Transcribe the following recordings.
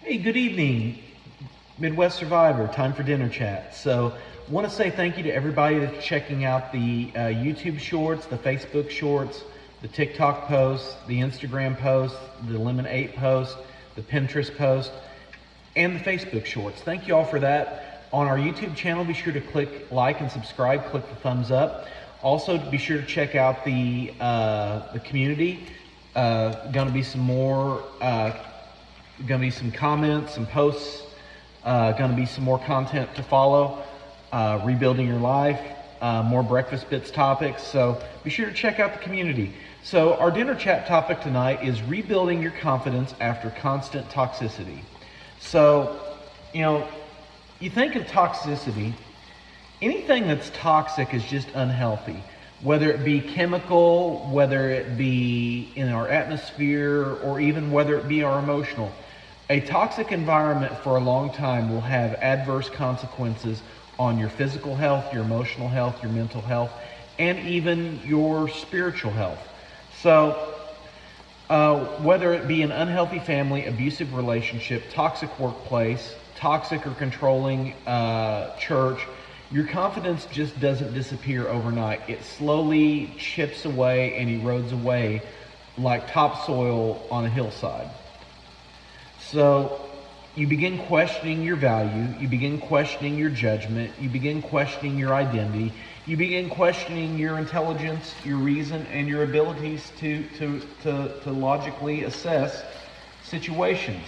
Hey, good evening, Midwest Survivor. Time for dinner chat. So, want to say thank you to everybody that's checking out the YouTube shorts, the Facebook shorts, the TikTok posts, the Instagram posts, the Lemon 8 post, the Pinterest post, and the Facebook shorts. Thank you all for that. On our YouTube channel, be sure to click like and subscribe, click the thumbs up. Also, be sure to check out the community. Gonna be some more, gonna be some comments, some posts, gonna be some more content to follow. Rebuilding your life, more breakfast bits topics. So be sure to check out the community. So our dinner chat topic tonight is rebuilding your confidence after constant toxicity. So, you think of toxicity, anything that's toxic is just unhealthy, whether it be chemical, whether it be in our atmosphere, or even whether it be our emotional. A toxic environment for a long time will have adverse consequences on your physical health, your emotional health, your mental health, and even your spiritual health. So, whether it be an unhealthy family, abusive relationship, toxic workplace, toxic or controlling church, your confidence just doesn't disappear overnight. It slowly chips away and erodes away like topsoil on a hillside. So you begin questioning your value, you begin questioning your judgment, you begin questioning your identity, you begin questioning your intelligence, your reason, and your abilities to logically assess situations.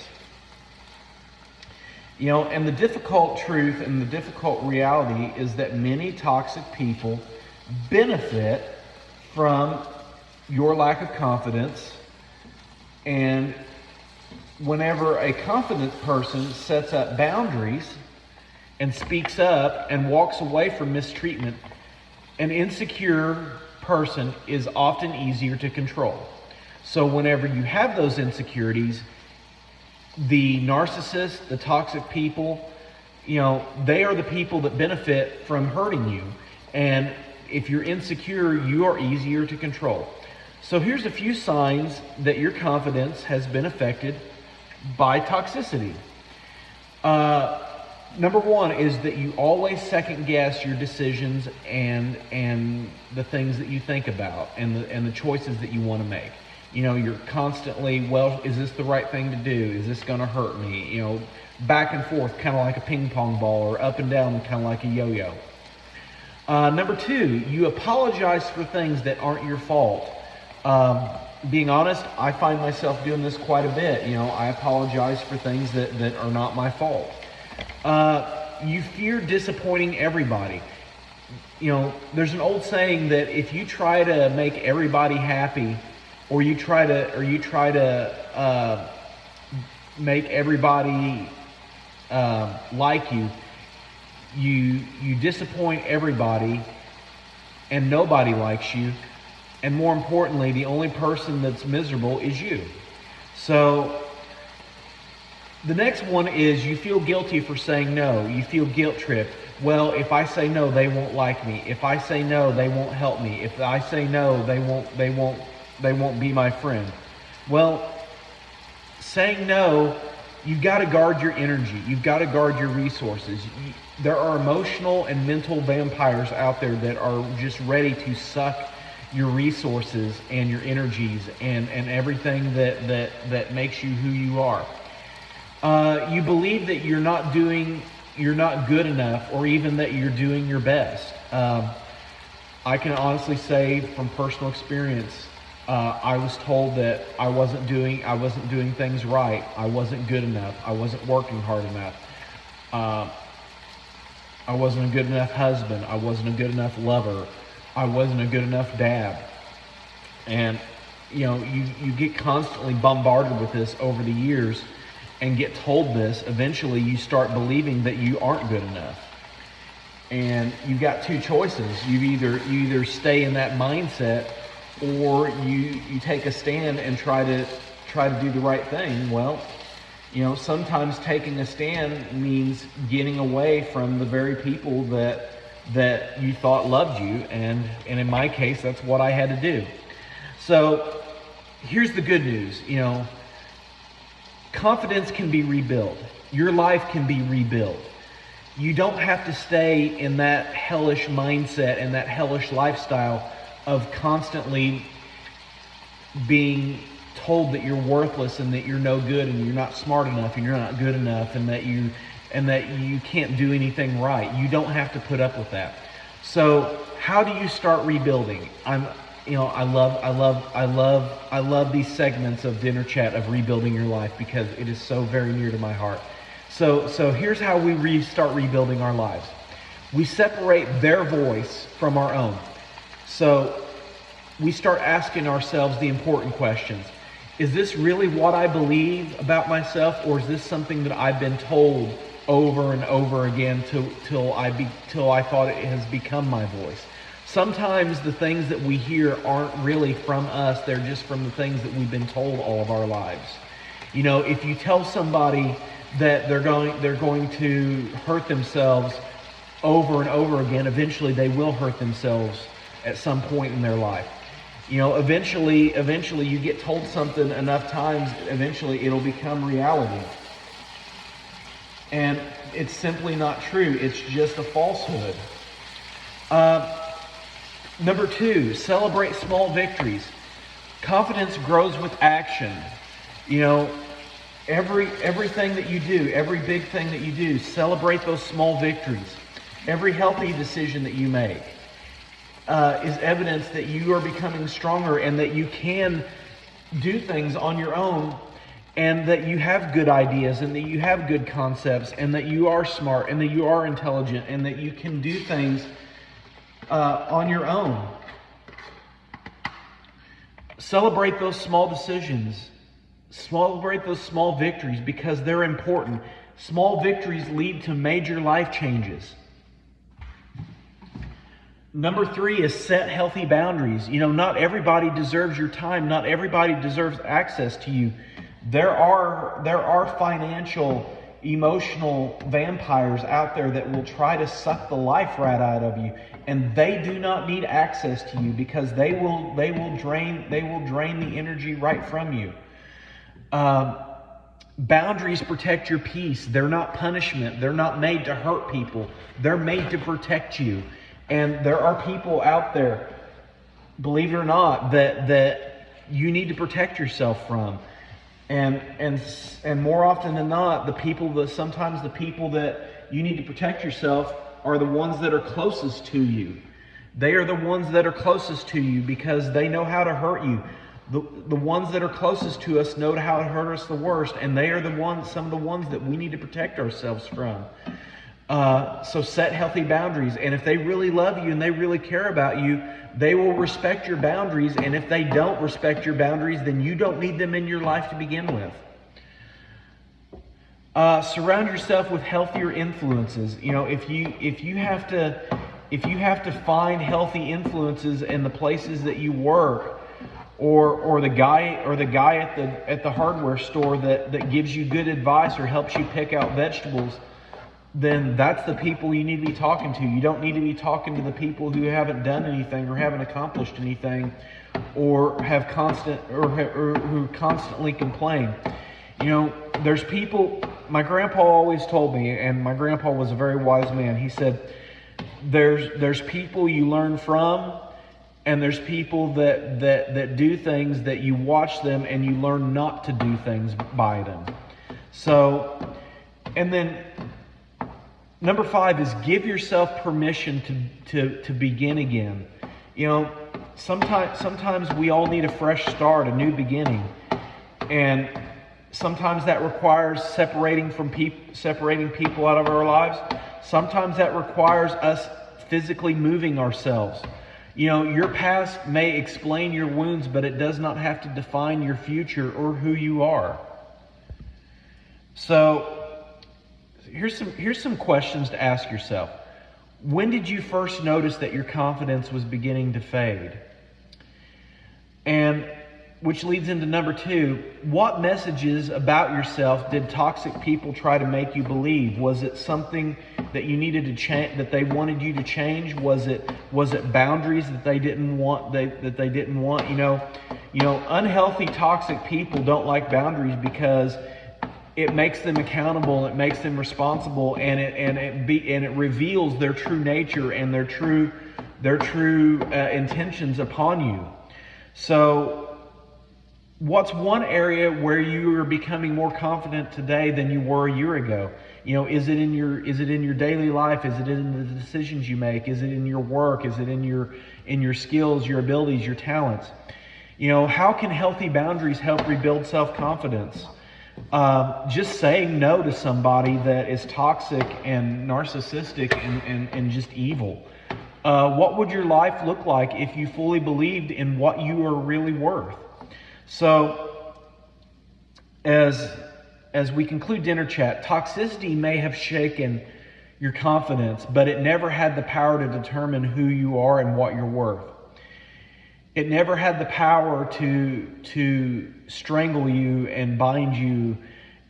And the difficult truth and the difficult reality is that many toxic people benefit from your lack of confidence. And whenever a confident person sets up boundaries and speaks up and walks away from mistreatment, an insecure person is often easier to control. So whenever you have those insecurities, the narcissist, the toxic people, they are the people that benefit from hurting you. And if you're insecure, you are easier to control. So here's a few signs that your confidence has been affected by toxicity. Number one is that you always second guess your decisions and the things that you think about and the choices that you want to make. You're constantly, well, is this the right thing to do? Is this going to hurt me? Back and forth, kind of like a ping pong ball, or up and down, kind of like a yo-yo. Number two, you apologize for things that aren't your fault. Being honest, I find myself doing this quite a bit. I apologize for things that are not my fault. You fear disappointing everybody. There's an old saying that if you try to make everybody happy, or you try to make everybody like you, you disappoint everybody, and nobody likes you. And more importantly, the only person that's miserable is you. So the next one is you feel guilty for saying no. You feel guilt tripped. Well, if I say no, they won't like me. If I say no, they won't help me. If I say no, they won't be my friend. Well, saying no, you've got to guard your energy. You've got to guard your resources. There are emotional and mental vampires out there that are just ready to suck your resources and your energies and everything that makes you who you are. You believe that you're not good enough, or even that you're doing your best. I can honestly say from personal experience, I was told that I wasn't doing things right. I wasn't good enough. I wasn't working hard enough. I wasn't a good enough husband. I wasn't a good enough lover. I wasn't a good enough dad. And you get constantly bombarded with this over the years and get told this. Eventually you start believing that you aren't good enough. And you've got two choices. You either stay in that mindset, or you take a stand and try to do the right thing. Well, sometimes taking a stand means getting away from the very people that you thought loved you, and in my case, that's what I had to do. So here's the good news. Confidence can be rebuilt. Your life can be rebuilt. You don't have to stay in that hellish mindset and that hellish lifestyle of constantly being told that you're worthless and that you're no good and you're not smart enough and you're not good enough and that you can't do anything right. You don't have to put up with that. So how do you start rebuilding? I love these segments of Dinner Chat of rebuilding your life because it is so very near to my heart. So here's how we start rebuilding our lives. We separate their voice from our own. So we start asking ourselves the important questions. Is this really what I believe about myself, or is this something that I've been told over and over again till I thought it has become my voice? Sometimes the things that we hear aren't really from us, they're just from the things that we've been told all of our lives. You know, if you tell somebody that they're going to hurt themselves over and over again, eventually they will hurt themselves at some point in their life. You know, eventually you get told something enough times, eventually it'll become reality. And it's simply not true. It's just a falsehood. Number 2, celebrate small victories. Confidence grows with action. You know, everything that you do, every big thing that you do, celebrate those small victories. Every healthy decision that you make is evidence that you are becoming stronger and that you can do things on your own, and that you have good ideas and that you have good concepts and that you are smart and that you are intelligent and that you can do things on your own. Celebrate those small decisions. Celebrate those small victories because they're important. Small victories lead to major life changes. Number 3 is set healthy boundaries. You know, not everybody deserves your time. Not everybody deserves access to you. There are financial, emotional vampires out there that will try to suck the life right out of you, and they do not need access to you because they will drain the energy right from you. Boundaries protect your peace. They're not punishment. They're not made to hurt people. They're made to protect you. And there are people out there, believe it or not, that you need to protect yourself from. And more often than not, sometimes the people that you need to protect yourself are the ones that are closest to you. They are the ones that are closest to you because they know how to hurt you. The ones that are closest to us know how to hurt us the worst, and they are some of the ones that we need to protect ourselves from. So set healthy boundaries, and if they really love you and they really care about you, they will respect your boundaries, and if they don't respect your boundaries, then you don't need them in your life to begin with. Surround yourself with healthier influences. You know, if you have to find healthy influences in the places that you work, or the guy at the hardware store that gives you good advice or helps you pick out vegetables, then that's the people you need to be talking to. You don't need to be talking to the people who haven't done anything or haven't accomplished anything, or who constantly complain. You know, there's people. My grandpa always told me, and my grandpa was a very wise man. He said, "There's people you learn from, and there's people that do things that you watch them and you learn not to do things by them." So, and then number 5 is give yourself permission to begin again. You know, sometimes we all need a fresh start, a new beginning, and sometimes that requires separating people out of our lives. Sometimes that requires us physically moving ourselves. You know, your past may explain your wounds, but it does not have to define your future or who you are. So here's some questions to ask yourself. When did you first notice that your confidence was beginning to fade? And which leads into number 2, what messages about yourself did toxic people try to make you believe? Was it something that you needed to change, that they wanted you to change? Was it boundaries that they didn't want? That they didn't want? You know, unhealthy, toxic people don't like boundaries because it makes them accountable, it makes them responsible, and it reveals their true nature and their true intentions upon you. So what's one area where you are becoming more confident today than you were a year ago? You know, is it in your daily life? Is it in the decisions you make? Is it in your work? Is it in your skills, your abilities, your talents? You know, how can healthy boundaries help rebuild self-confidence? Just saying no to somebody that is toxic and narcissistic and just evil. What would your life look like if you fully believed in what you are really worth? So, as we conclude dinner chat, toxicity may have shaken your confidence, but it never had the power to determine who you are and what you're worth. It never had the power to strangle you and bind you.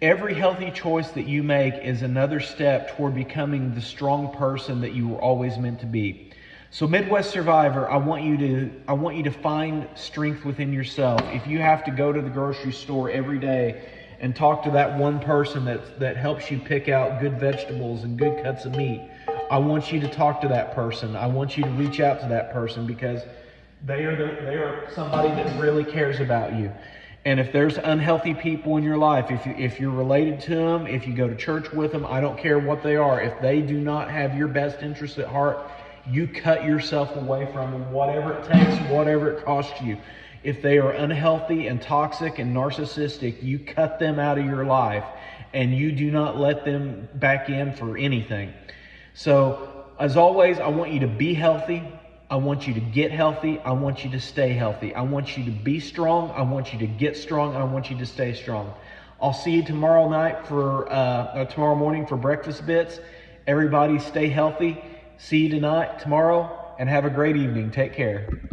Every healthy choice that you make is another step toward becoming the strong person that you were always meant to be. So Midwest Survivor, I want you to find strength within yourself. If you have to go to the grocery store every day and talk to that one person that helps you pick out good vegetables and good cuts of meat, I want you to talk to that person. I want you to reach out to that person, because they are somebody that really cares about you. And if there's unhealthy people in your life, if you're related to them, if you go to church with them, I don't care what they are. If they do not have your best interests at heart, you cut yourself away from them, whatever it takes, whatever it costs you. If they are unhealthy and toxic and narcissistic, you cut them out of your life, and you do not let them back in for anything. So, as always, I want you to be healthy. I want you to get healthy. I want you to stay healthy. I want you to be strong. I want you to get strong. And I want you to stay strong. I'll see you tomorrow morning for Breakfast Bits. Everybody stay healthy. See you tomorrow, and have a great evening. Take care.